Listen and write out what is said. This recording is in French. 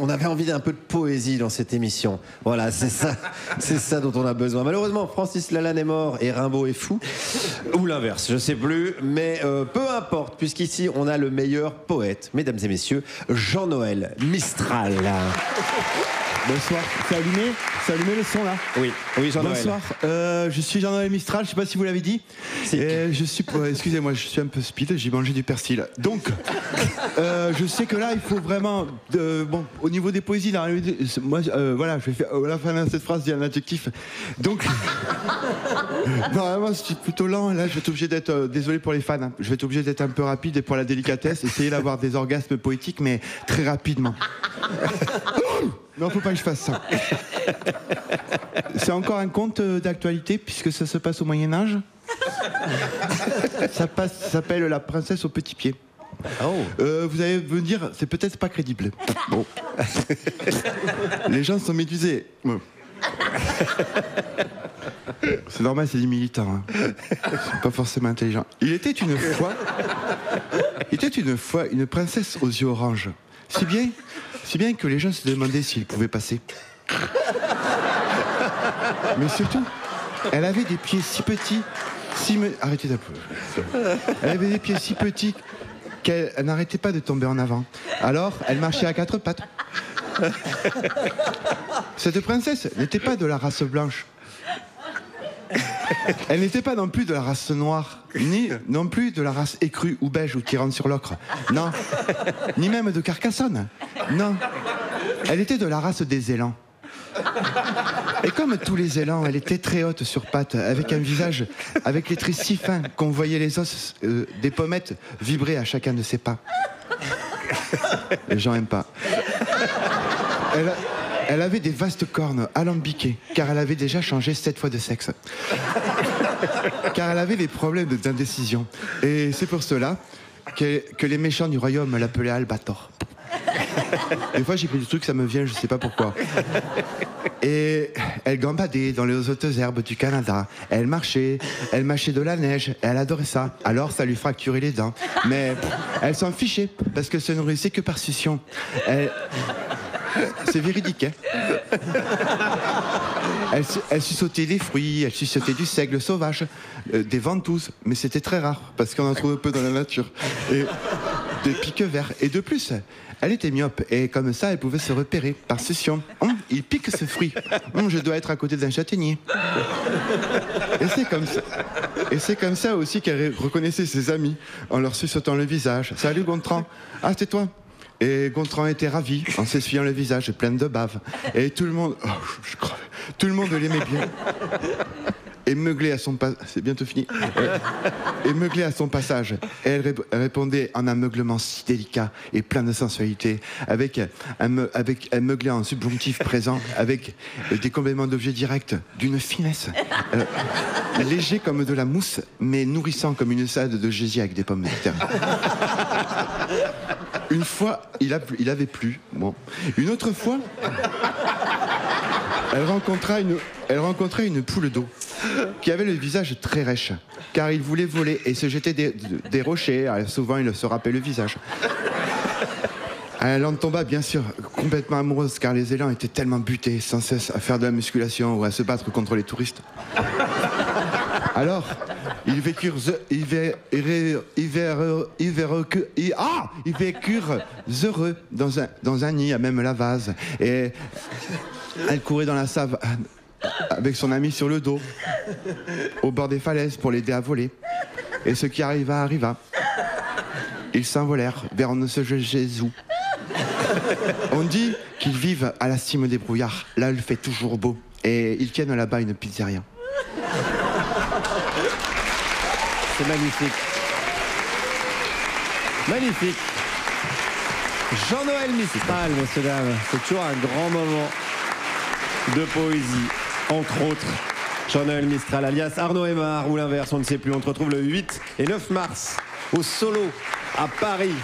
On avait envie d'un peu de poésie dans cette émission. Voilà, c'est ça dont on a besoin. Malheureusement, Francis Lalanne est mort et Rimbaud est fou. Ou l'inverse, je sais plus. Mais peu importe, puisqu'ici, on a le meilleur poète, mesdames et messieurs, Jean-Noël Mistral. Bonsoir. C'est allumé le son là? Oui, Jean-Noël. Bonsoir. Je suis Jean-Noël Mistral, je sais pas si vous l'avez dit. Je suis, excusez-moi, je suis un peu speed, j'ai mangé du persil. Donc, je sais que là, il faut vraiment, bon, au niveau des poésies, là, moi, voilà, je vais faire, à la fin de cette phrase, il y a un adjectif. Donc, normalement, c'est plutôt lent. Là, je vais être obligé d'être, désolé pour les fans, hein, je vais être obligé d'être un peu rapide et pour la délicatesse, essayer d'avoir des orgasmes poétiques, mais très rapidement. Non, faut pas que je fasse ça. C'est encore un conte d'actualité puisque ça se passe au Moyen-Âge. Ça s'appelle La princesse aux petits pieds. Oh. Vous allez me dire, c'est peut-être pas crédible. Bon. Les gens sont médusés. Bon. C'est normal, c'est des militants. Hein. Ils sont pas forcément intelligents. Il était une fois une princesse aux yeux orange. Si bien que les gens se demandaient s'ils pouvaient passer. Mais surtout, elle avait des pieds si petits, arrêtez d'applaudir. Elle avait des pieds si petits qu'elle n'arrêtait pas de tomber en avant. Alors, elle marchait à quatre pattes. Cette princesse n'était pas de la race blanche. Elle n'était pas non plus de la race noire, ni non plus de la race écrue ou beige ou tirante sur l'ocre. Non. Ni même de Carcassonne. Non. Elle était de la race des élans. Et comme tous les élans, elle était très haute sur pattes, avec un visage, avec les traits si fins qu'on voyait les os des pommettes vibrer à chacun de ses pas. Les gens n'aiment pas. Elle avait des vastes cornes alambiquées, car elle avait déjà changé 7 fois de sexe. Car elle avait des problèmes d'indécision. Et c'est pour cela que les méchants du royaume l'appelaient Albator. Des fois j'écris des trucs, ça me vient, je sais pas pourquoi. Et elle gambadait dans les hautes herbes du Canada. Elle marchait de la neige, elle adorait ça. Alors ça lui fracturait les dents. Mais elle s'en fichait, parce que ça nourrissait que par succion. C'est véridique, hein. Elle suçotait des fruits, elle suçotait du seigle sauvage, des ventouses, mais c'était très rare, parce qu'on en trouve peu dans la nature. Et des piques verts. Et de plus, elle était myope, et comme ça, elle pouvait se repérer par succion. Il pique ce fruit. Je dois être à côté d'un châtaignier. Et c'est comme ça aussi qu'elle reconnaissait ses amis, en leur suçotant le visage. Salut Gontran. Ah, c'est toi. Et Gontran était ravi en s'essuyant le visage plein de bave. Et tout le monde... Oh, je crevais. Tout le monde l'aimait bien. Et meuglé à son passage... C'est bientôt fini. Et meuglé à son passage. Et elle répondait en un meuglement si délicat et plein de sensualité, avec un meuglé en subjonctif présent, avec des compléments d'objets directs, d'une finesse. Léger comme de la mousse, mais nourrissant comme une salade de gésier avec des pommes de terre. Une fois, il avait plu. Bon. Une autre fois, elle rencontra une poule d'eau qui avait le visage très rêche, car il voulait voler et se jeter des rochers. Alors, souvent, il se râpait le visage. Elle en tomba, bien sûr, complètement amoureuse, car les élans étaient tellement butés sans cesse à faire de la musculation ou à se battre contre les touristes. Alors, ils vécurent heureux dans un nid à même la vase. Et elle courait dans la savane avec son ami sur le dos, au bord des falaises pour l'aider à voler. Et ce qui arriva. Ils s'envolèrent vers on ne se Jésus. On dit qu'ils vivent à la cime des brouillards. Là, il fait toujours beau. Et ils tiennent là-bas une pizzeria. C'est magnifique. Magnifique. Jean-Noël Mistral, messieurs, dames. C'est toujours un grand moment de poésie. Entre autres, Jean-Noël Mistral, alias Arnaud Aymar, ou l'inverse, on ne sait plus. On se retrouve le 8 et 9 mars au Solo à Paris.